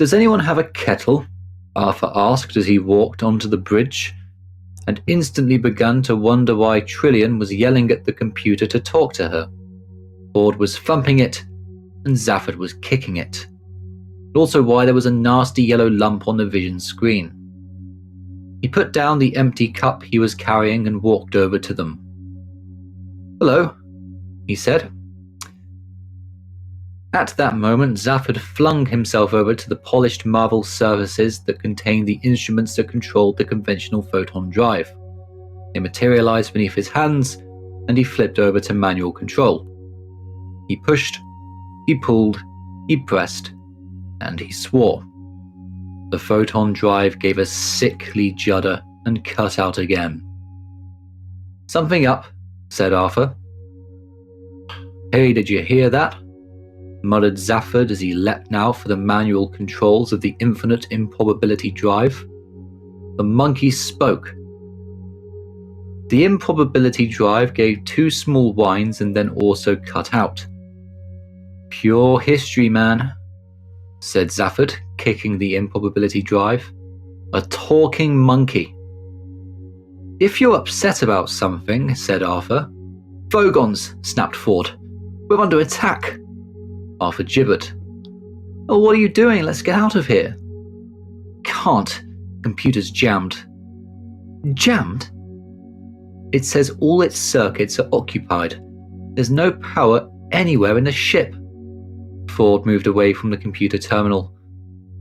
Does anyone have a kettle? Arthur asked as he walked onto the bridge, and instantly began to wonder why Trillian was yelling at the computer to talk to her. Ford was thumping it, and Zaphod was kicking it. But also why there was a nasty yellow lump on the vision screen. He put down the empty cup he was carrying and walked over to them. "Hello," he said. At that moment, Zaphod flung himself over to the polished marble surfaces that contained the instruments that controlled the conventional photon drive. They materialized beneath his hands, and he flipped over to manual control. He pushed, he pulled, he pressed, and he swore. The photon drive gave a sickly judder and cut out again. "Something up," said Arthur. "Hey, did you hear that?" muttered Zaphod as he leapt now for the manual controls of the infinite improbability drive. The monkey spoke. The improbability drive gave 2 small whines and then also cut out. "Pure history, man," said Zaphod, kicking the improbability drive. "A talking monkey." "If you're upset about something," said Arthur. "Vogons," snapped Ford. "We're under attack." Arthur gibbered. "Oh, what are you doing? Let's get out of here." "Can't. Computer's jammed." "Jammed?" "It says all its circuits are occupied. There's no power anywhere in the ship." Ford moved away from the computer terminal,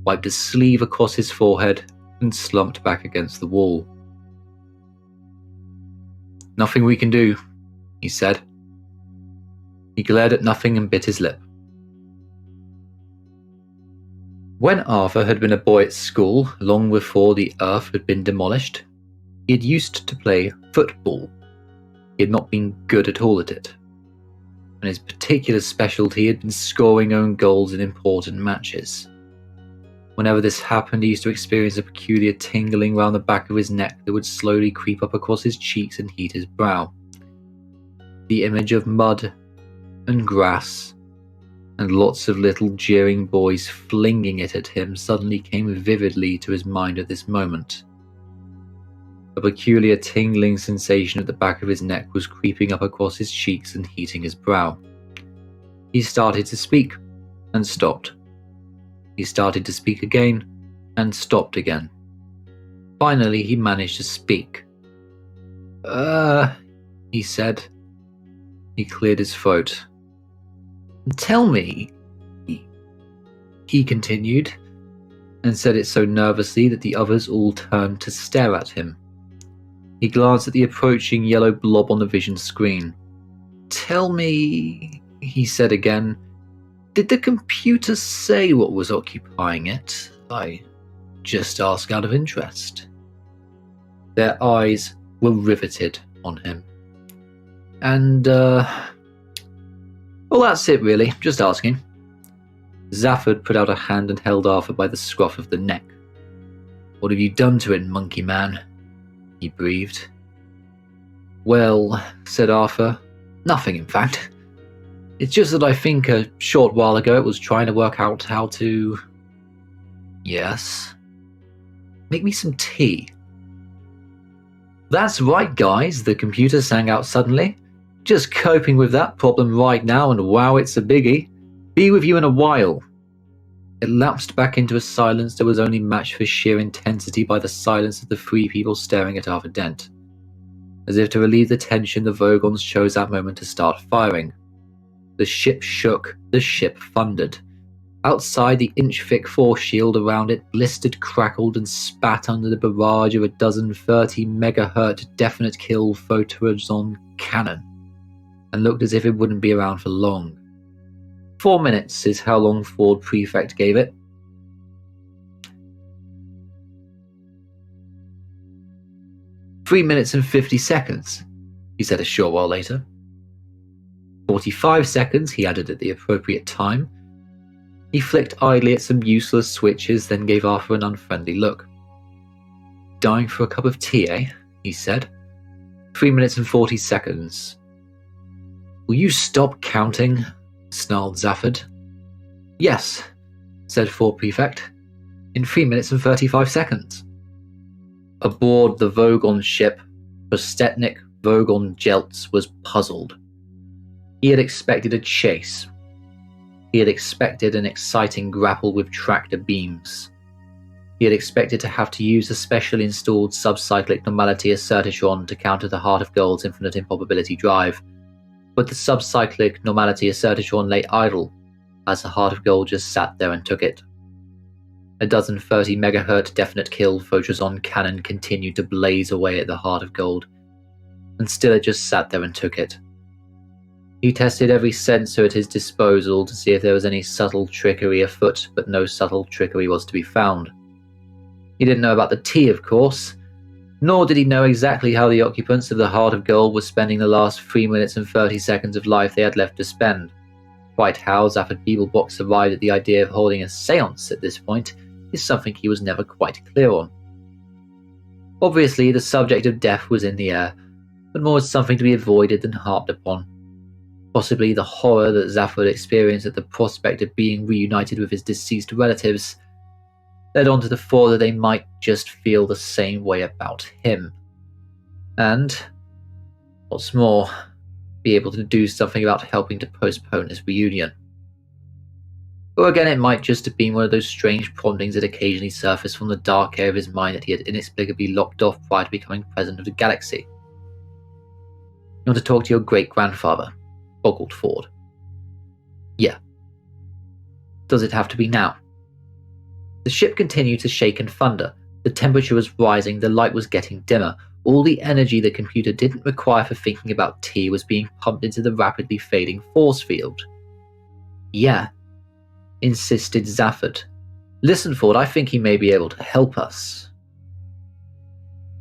wiped a sleeve across his forehead, and slumped back against the wall. "Nothing we can do," he said. He glared at nothing and bit his lip. When Arthur had been a boy at school, long before the Earth had been demolished, he had used to play football. He had not been good at all at it, and his particular specialty had been scoring own goals in important matches. Whenever this happened, he used to experience a peculiar tingling round the back of his neck that would slowly creep up across his cheeks and heat his brow. The image of mud and grass and lots of little jeering boys flinging it at him suddenly came vividly to his mind at this moment. A peculiar tingling sensation at the back of his neck was creeping up across his cheeks and heating his brow. He started to speak, and stopped. He started to speak again, and stopped again. Finally, he managed to speak. He said. He cleared his throat. "Tell me," he continued, and said it so nervously that the others all turned to stare at him. He glanced at the approaching yellow blob on the vision screen. "Tell me," he said again, "did the computer say what was occupying it? I just ask out of interest." Their eyes were riveted on him. Well, that's it really, just asking." Zaphod put out a hand and held Arthur by the scruff of the neck. "What have you done to it, monkey man?" he breathed. "Well," said Arthur, "nothing in fact. It's just that I think a short while ago it was trying to work out how to..." "Yes?" "Make me some tea." "That's right, guys," the computer sang out suddenly. "Just coping with that problem right now, and wow, it's a biggie. Be with you in a while." It lapsed back into a silence that was only matched for sheer intensity by the silence of the 3 people staring at Arthur Dent. As if to relieve the tension, the Vogons chose that moment to start firing. The ship shook, the ship thundered. Outside, the inch-thick force shield around it blistered, crackled, and spat under the barrage of a dozen 30 megahertz definite kill photoson cannon, and looked as if it wouldn't be around for long. 4 minutes is how long Ford Prefect gave it. "3 minutes and 50 seconds, he said a short while later. 45 seconds, he added at the appropriate time. He flicked idly at some useless switches, then gave Arthur an unfriendly look. "Dying for a cup of tea, eh?" he said. 3 minutes and 40 seconds. "Will you stop counting?" snarled Zaphod. "Yes," said Fort Prefect. in 3 minutes and 35 seconds. Aboard the Vogon ship, Prostetnik Vogon Jeltz was puzzled. He had expected a chase. He had expected an exciting grapple with tractor beams. He had expected to have to use a specially installed subcyclic normality assertitron to counter the Heart of Gold's infinite improbability drive, but the subcyclic normality assertitron lay idle, as the Heart of Gold just sat there and took it. A dozen 30 MHz definite kill Photron cannon continued to blaze away at the Heart of Gold, and still it just sat there and took it. He tested every sensor at his disposal to see if there was any subtle trickery afoot, but no subtle trickery was to be found. He didn't know about the tea, of course, nor did he know exactly how the occupants of the Heart of Gold were spending the last 3 minutes and 30 seconds of life they had left to spend. Quite how Zaphod Beeblebrox arrived at the idea of holding a séance at this point is something he was never quite clear on. Obviously, the subject of death was in the air, but more as something to be avoided than harped upon. Possibly the horror that Zaphod experienced at the prospect of being reunited with his deceased relatives led on to the thought that they might just feel the same way about him. And, what's more, be able to do something about helping to postpone his reunion. Or again, it might just have been one of those strange promptings that occasionally surfaced from the dark air of his mind that he had inexplicably locked off prior to becoming president of the galaxy. You want to talk to your great-grandfather, boggled Ford. Yeah. Does it have to be now? The ship continued to shake and thunder. The temperature was rising, the light was getting dimmer. All the energy the computer didn't require for thinking about tea was being pumped into the rapidly fading force field. Yeah, insisted Zaphod. Listen, Ford, I think he may be able to help us.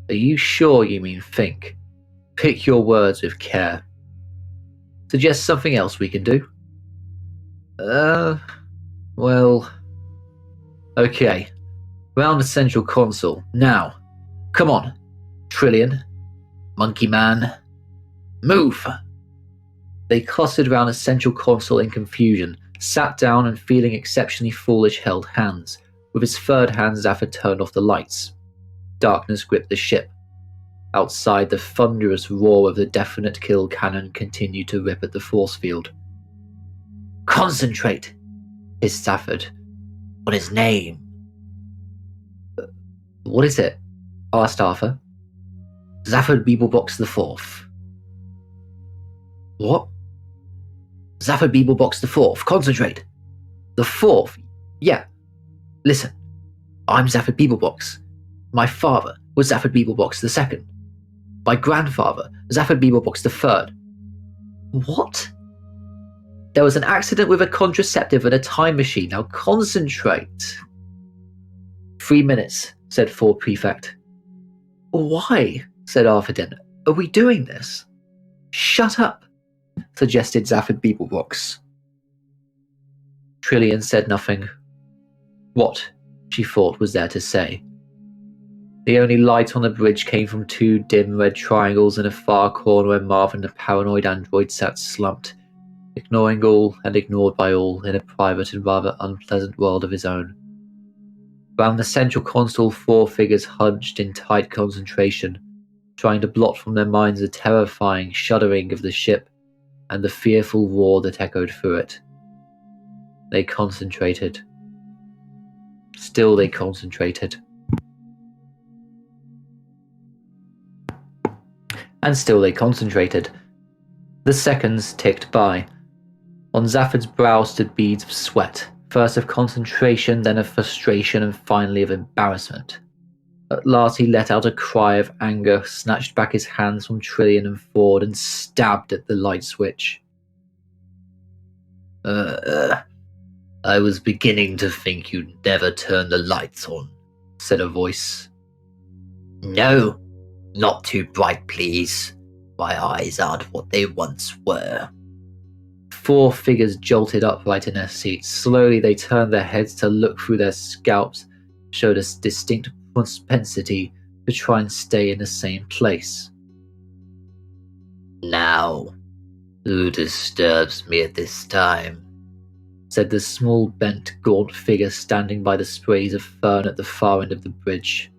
Are you sure you mean think? Pick your words with care. Suggest something else we can do? Well... Okay. Round the central console. Now. Come on. Trillion. Monkey Man. Move! They clustered round the central console in confusion, sat down and feeling exceptionally foolish held hands. With his third hand, Zaphod turned off the lights. Darkness gripped the ship. Outside, the thunderous roar of the definite kill cannon continued to rip at the force field. Concentrate! Hissed Zaphod. On his name. What is it? Asked Arthur. Zaphod Beeblebrox the Fourth. What? Zaphod Beeblebrox the Fourth. Concentrate. The Fourth? Yeah. Listen. I'm Zaphod Beeblebrox. My father was Zaphod Beeblebrox the Second. My grandfather, Zaphod Beeblebrox the Third. What? There was an accident with a contraceptive and a time machine. Now concentrate. 3 minutes, said Ford Prefect. Why? Said Arthur Dent. Are we doing this? Shut up, suggested Zaphod Beeblebrox. Trillion said nothing. What, she thought, was there to say? The only light on the bridge came from 2 dim red triangles in a far corner where Marvin, the paranoid android, sat slumped, ignoring all and ignored by all in a private and rather unpleasant world of his own. Round the central console, 4 figures hunched in tight concentration, trying to blot from their minds the terrifying shuddering of the ship and the fearful roar that echoed through it. They concentrated. Still they concentrated. And still they concentrated. The seconds ticked by. On Zaphod's brow stood beads of sweat, first of concentration, then of frustration, and finally of embarrassment. At last he let out a cry of anger, snatched back his hands from Trillion and Ford, and stabbed at the light switch. I was beginning to think you'd never turn the lights on, said a voice. No, not too bright, please. My eyes aren't what they once were. 4 figures jolted upright in their seats. Slowly they turned their heads to look through their scalps, showed a distinct propensity to try and stay in the same place. Now, who disturbs me at this time? said the small, bent, gaunt figure standing by the sprays of fern at the far end of the bridge.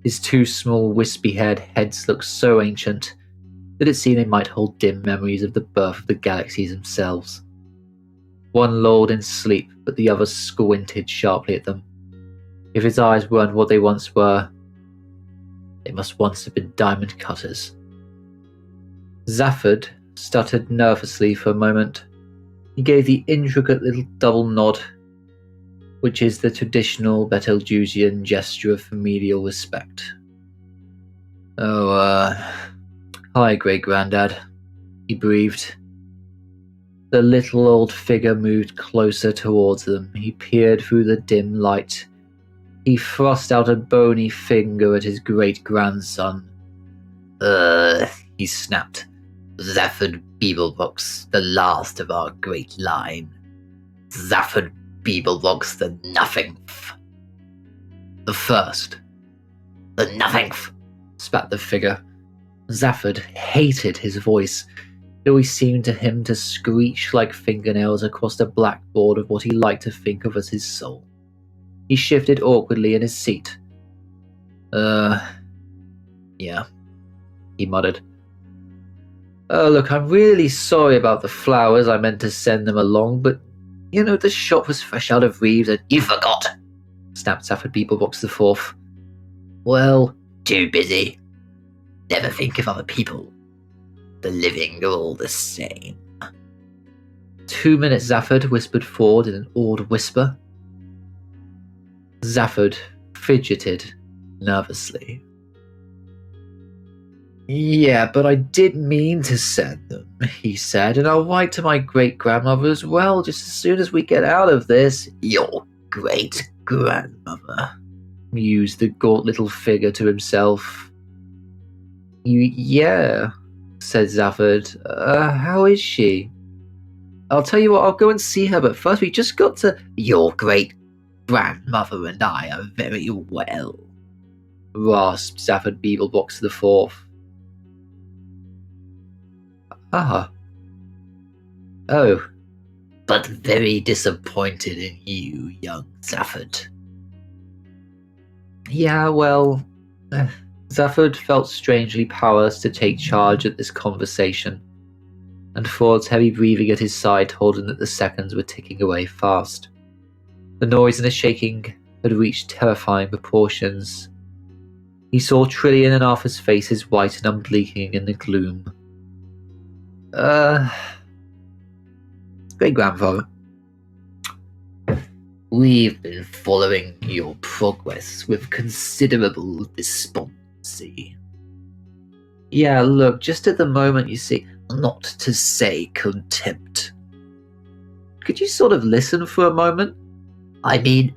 His two small, wispy-haired heads looked so ancient that it seemed they might hold dim memories of the birth of the galaxies themselves. One lolled in sleep, but the other squinted sharply at them. If his eyes weren't what they once were, they must once have been diamond cutters. Zaphod stuttered nervously for a moment. He gave the intricate little double nod, which is the traditional Betelgeusian gesture of familial respect. Hi, Great-Granddad, he breathed. The little old figure moved closer towards them. He peered through the dim light. He thrust out a bony finger at his great-grandson. He snapped. Zaphod Beeblebrox, the last of our great line. Zaphod Beeblebrox, the nothingth. The first. The nothingth, spat the figure. Zaphod hated his voice. It always seemed to him to screech like fingernails across the blackboard of what he liked to think of as his soul. He shifted awkwardly in his seat. Yeah, he muttered. Look, I'm really sorry about the flowers. I meant to send them along, but, the shop was fresh out of Reeves and— You forgot, snapped Zaphod Beeblebrox the fourth. Well, too busy. Never think of other people. The living are all the same. 2 minutes, Zaphod, whispered Ford in an awed whisper. Zaphod fidgeted nervously. Yeah, but I did mean to send them, he said, and I'll write to my great-grandmother as well, just as soon as we get out of this. Your great-grandmother, mused the gaunt little figure to himself. Yeah, said Zaphod. How is she? I'll tell you what, I'll go and see her, but first we just got to— Your great-grandmother and I are very well, rasped Zaphod Beeblebrox the fourth. Ah. Oh. But very disappointed in you, young Zaphod. Yeah, well, Zaphod felt strangely powerless to take charge at this conversation, and Ford's heavy breathing at his side told him that the seconds were ticking away fast. The noise and the shaking had reached terrifying proportions. He saw Trillian and Arthur's faces white and unblinking in the gloom. Great-grandfather, we've been following your progress with considerable despondency. Yeah, look, just at the moment, you see, not to say contempt. Could you sort of listen for a moment? I mean,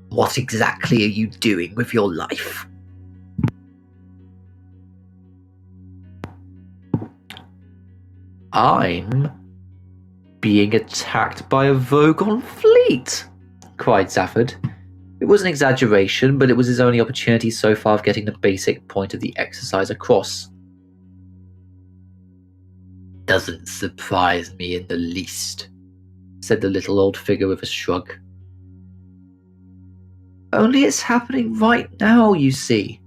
what exactly are you doing with your life? I'm being attacked by a Vogon fleet, cried Zaphod. It was an exaggeration, but it was his only opportunity so far of getting the basic point of the exercise across. Doesn't surprise me in the least, said the little old figure with a shrug. Only it's happening right now, you see,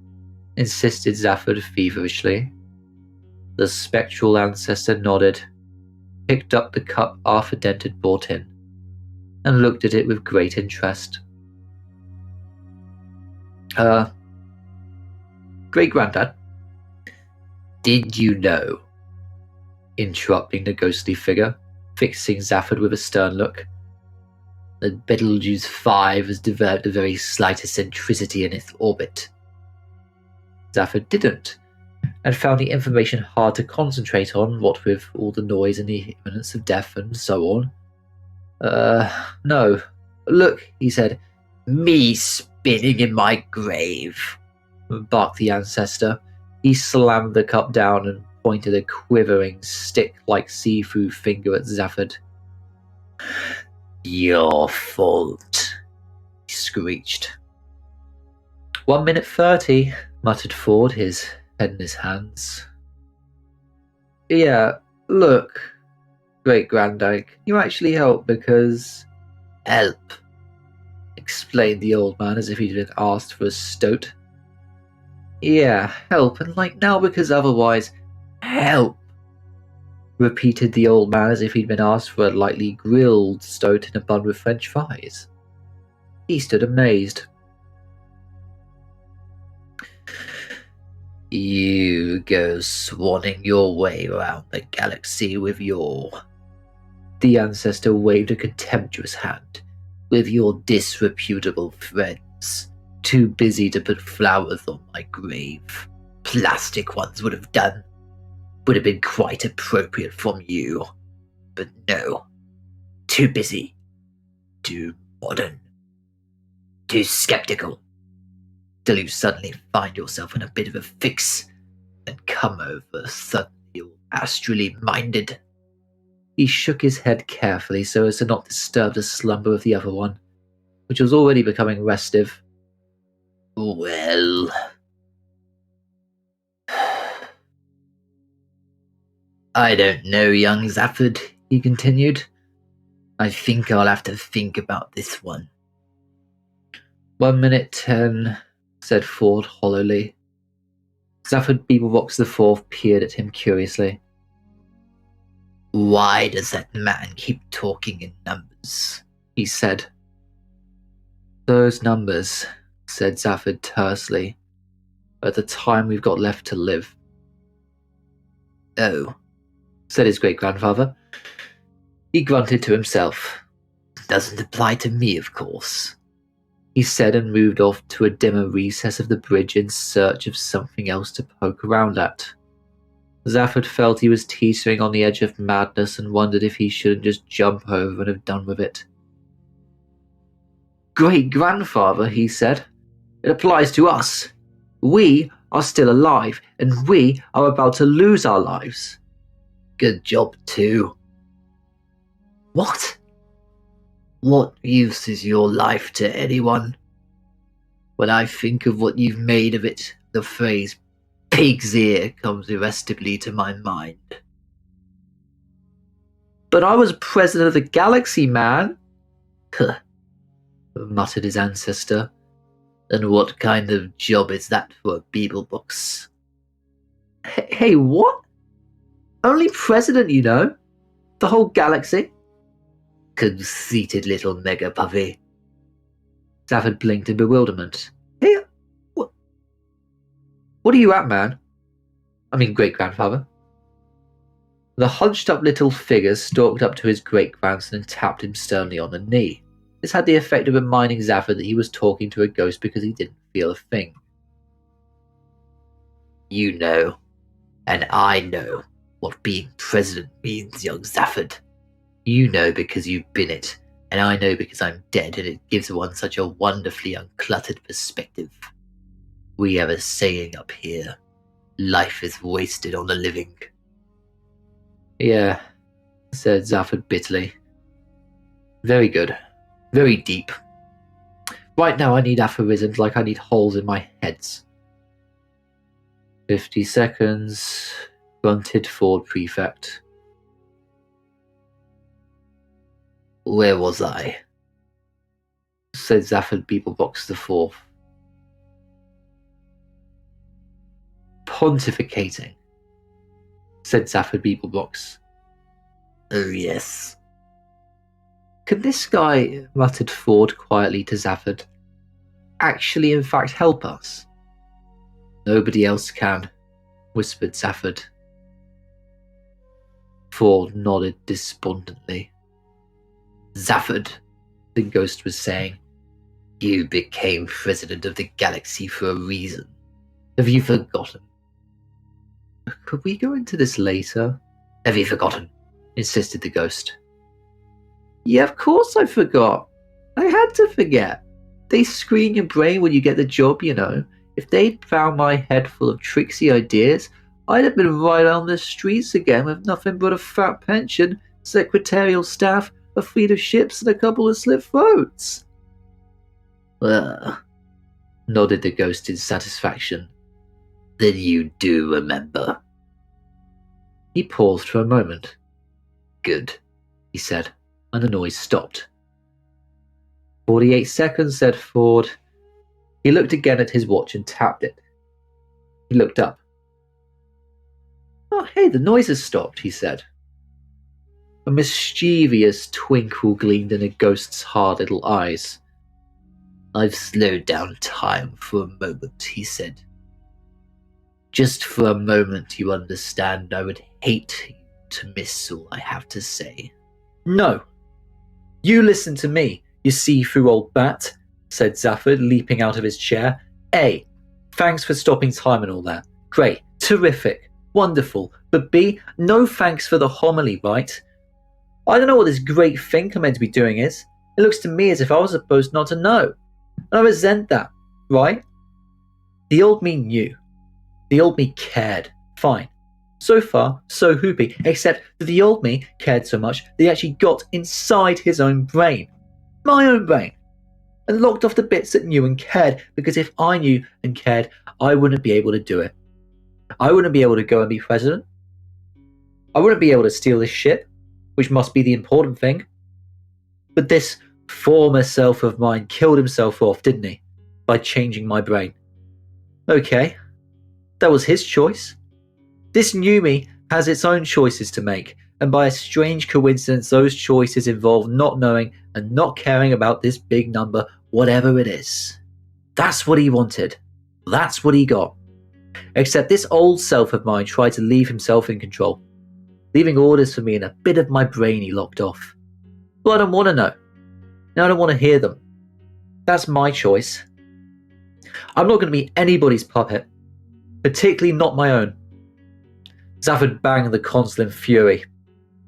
insisted Zaphod feverishly. The spectral ancestor nodded, picked up the cup Arthur Dent had brought in, and looked at it with great interest. Great-Granddad, did you know, interrupting the ghostly figure, fixing Zaphod with a stern look, that Betelgeuse 5 has developed the very slightest eccentricity in its orbit? Zaphod didn't, and found the information hard to concentrate on, what with all the noise and the imminence of death and so on. No. Look, he said. Me spinning in my grave, barked the ancestor. He slammed the cup down and pointed a quivering, stick-like seafood finger at Zaphod. Your fault, he screeched. 1:30, muttered Ford, his head in his hands. Yeah, look, Great Grandad, can you actually help because... Help, explained the old man as if he'd been asked for a stoat. Yeah, help, and like now because otherwise... Help, repeated the old man as if he'd been asked for a lightly grilled stoat in a bun with French fries. He stood amazed. You go swanning your way around the galaxy with your... The ancestor waved a contemptuous hand. With your disreputable friends. Too busy to put flowers on my grave. Plastic ones would have done. Would have been quite appropriate from you. But no. Too busy. Too modern. Too skeptical. Till you suddenly find yourself in a bit of a fix and come over suddenly all astrally minded. He shook his head carefully so as to not disturb the slumber of the other one, which was already becoming restive. Well... I don't know, young Zaphod, he continued. I think I'll have to think about this one. 1 minute 10, said Ford hollowly. Zaphod Beeblebrox IV peered at him curiously. Why does that man keep talking in numbers? He said. Those numbers, said Zaphod tersely, are the time we've got left to live. Oh, said his great-grandfather. He grunted to himself. Doesn't apply to me, of course. He said and moved off to a dimmer recess of the bridge in search of something else to poke around at. Zaphod felt he was teetering on the edge of madness and wondered if he shouldn't just jump over and have done with it. Great-grandfather, he said. It applies to us. We are still alive, and we are about to lose our lives. Good job, too. What? What use is your life to anyone? When I think of what you've made of it, the phrase pig's ear comes irresistibly to my mind. But I was president of the galaxy, man. Huh, muttered his ancestor. And what kind of job is that for a Beeblebrox? Hey, what? Only president, you know. The whole galaxy. Conceited little mega puppy. Zaphod blinked in bewilderment. Hey, what are you at, man? I mean, great-grandfather. The hunched-up little figure stalked up to his great-grandson and tapped him sternly on the knee. This had the effect of reminding Zaphod that he was talking to a ghost because he didn't feel a thing. You know, and I know, what being president means, young Zaphod. You know because you've been it, and I know because I'm dead, and it gives one such a wonderfully uncluttered perspective. We have a saying up here, life is wasted on the living. Yeah, said Zaphod bitterly. Very good. Very deep. Right now I need aphorisms like I need holes in my heads. 50 seconds, grunted Ford Prefect. Where was I? Said Zaphod Beeblebrox IV. Pontificating, said Zaphod Beeblebrox. Oh yes. Can this guy, muttered Ford quietly to Zaphod, actually in fact help us? Nobody else can, whispered Zaphod. Ford nodded despondently. Zaphod, the ghost was saying, you became president of the galaxy for a reason. Have you forgotten? Could we go into this later? Have you forgotten? Insisted the ghost. Yeah, of course I forgot. I had to forget. They screen your brain when you get the job, you know. If they'd found my head full of tricksy ideas, I'd have been right on the streets again with nothing but a fat pension, secretarial staff, a fleet of ships, and a couple of slit throats. Nodded the ghost in satisfaction. Then you do remember. He paused for a moment. Good, he said, and the noise stopped. 48 seconds, said Ford. He looked again at his watch and tapped it. He looked up. Oh, hey, the noise has stopped, he said. A mischievous twinkle gleamed in the ghost's hard little eyes. I've slowed down time for a moment, he said. Just for a moment, you understand, I would hate you to miss all I have to say. No. You listen to me, you see-through old bat, said Zaphod, leaping out of his chair. A, thanks for stopping time and all that. Great, terrific, wonderful. But B, no thanks for the homily, right? I don't know what this great thing I'm meant to be doing is. It looks to me as if I was supposed not to know. And I resent that, right? The old me knew. The old me cared. Fine. So far, so hoopy, except that the old me cared so much that he actually got inside his own brain. My own brain. And locked off the bits that knew and cared, because if I knew and cared, I wouldn't be able to do it. I wouldn't be able to go and be president. I wouldn't be able to steal this ship, which must be the important thing. But this former self of mine killed himself off, didn't he? By changing my brain. Okay. That was his choice. This new me has its own choices to make, and by a strange coincidence, those choices involve not knowing and not caring about this big number, whatever it is. That's what he wanted. That's what he got. Except this old self of mine tried to leave himself in control, leaving orders for me and a bit of my brain he locked off. Well, I don't want to know. And I don't want to hear them. That's my choice. I'm not going to be anybody's puppet, particularly not my own. Zaphod banged the console in fury,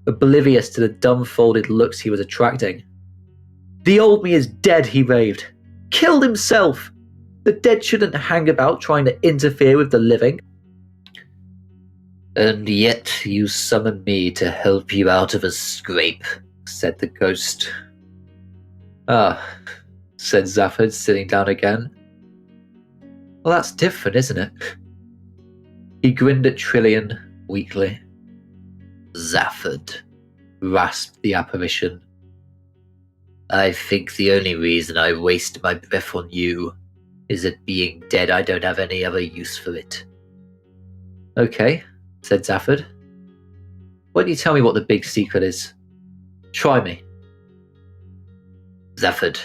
oblivious to the dumbfolded looks he was attracting. The old me is dead, he raved. Killed himself! The dead shouldn't hang about trying to interfere with the living. And yet you summon me to help you out of a scrape, said the ghost. Ah, said Zaphod, sitting down again. Well, that's different, isn't it? He grinned at Trillian weakly. Zaphod, rasped the apparition. I think the only reason I waste my breath on you is that being dead I don't have any other use for it. Okay, said Zaphod. Why don't you tell me what the big secret is? Try me. Zaphod,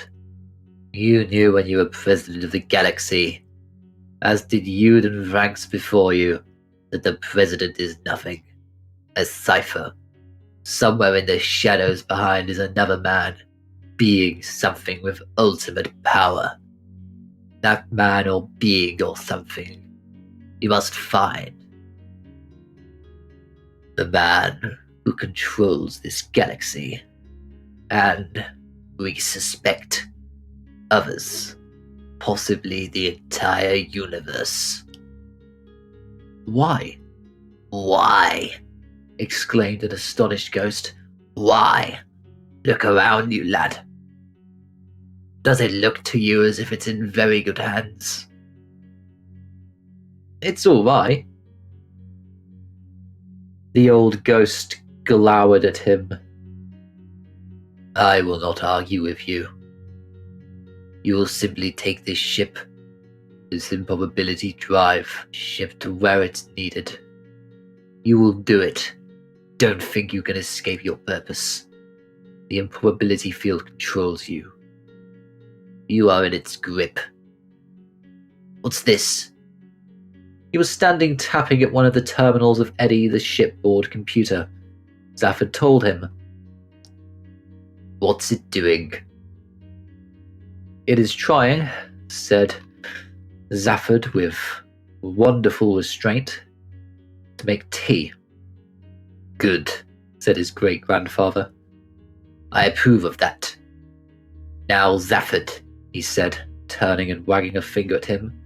you knew when you were president of the galaxy, as did you and ranks before you, that the president is nothing. A cipher. Somewhere in the shadows behind is another man, being something with ultimate power. That man or being or something you must find. The man who controls this galaxy, and, we suspect, others, possibly the entire universe. Why? Why? Exclaimed an astonished ghost. Why? Look around you, lad. Does it look to you as if it's in very good hands? It's all right. The old ghost glowered at him. I will not argue with you. You will simply take this ship, this improbability drive ship, to where it's needed. You will do it. Don't think you can escape your purpose. The improbability field controls you. You are in its grip. What's this? He was standing tapping at one of the terminals of Eddie the shipboard computer. Zaphod told him. What's it doing? It is trying, said Zaphod with wonderful restraint, to make tea. Good, said his great-grandfather. I approve of that. Now, Zaphod, he said, turning and wagging a finger at him.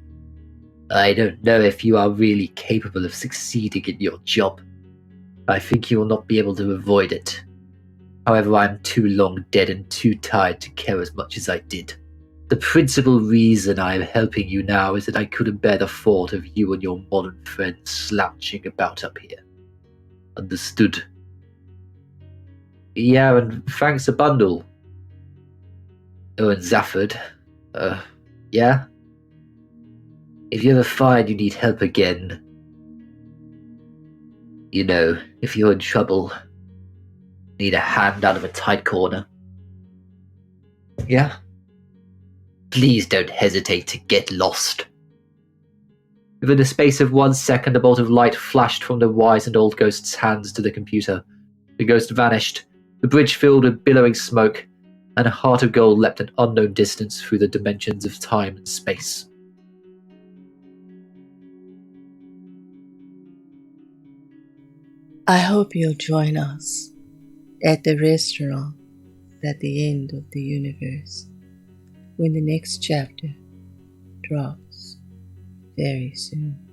I don't know if you are really capable of succeeding in your job. I think you will not be able to avoid it. However, I am too long dead and too tired to care as much as I did. The principal reason I am helping you now is that I couldn't bear the thought of you and your modern friends slouching about up here. Understood? Yeah, and thanks a bundle. Oh, and Zaphod. Yeah? If you ever find you need help again, you know, if you're in trouble, need a hand out of a tight corner. Yeah? Please don't hesitate to get lost. Within the space of 1 second, a bolt of light flashed from the wizened old ghost's hands to the computer. The ghost vanished, the bridge filled with billowing smoke, and a heart of gold leapt an unknown distance through the dimensions of time and space. I hope you'll join us at the restaurant at the end of the universe when the next chapter drops very soon.